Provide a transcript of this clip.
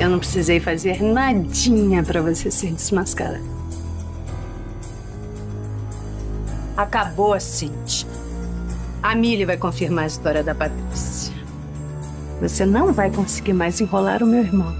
Eu não precisei fazer nadinha pra você ser desmascarada. Acabou, Cindy. A Milly vai confirmar a história da Patrícia. Você não vai conseguir mais enrolar o meu irmão.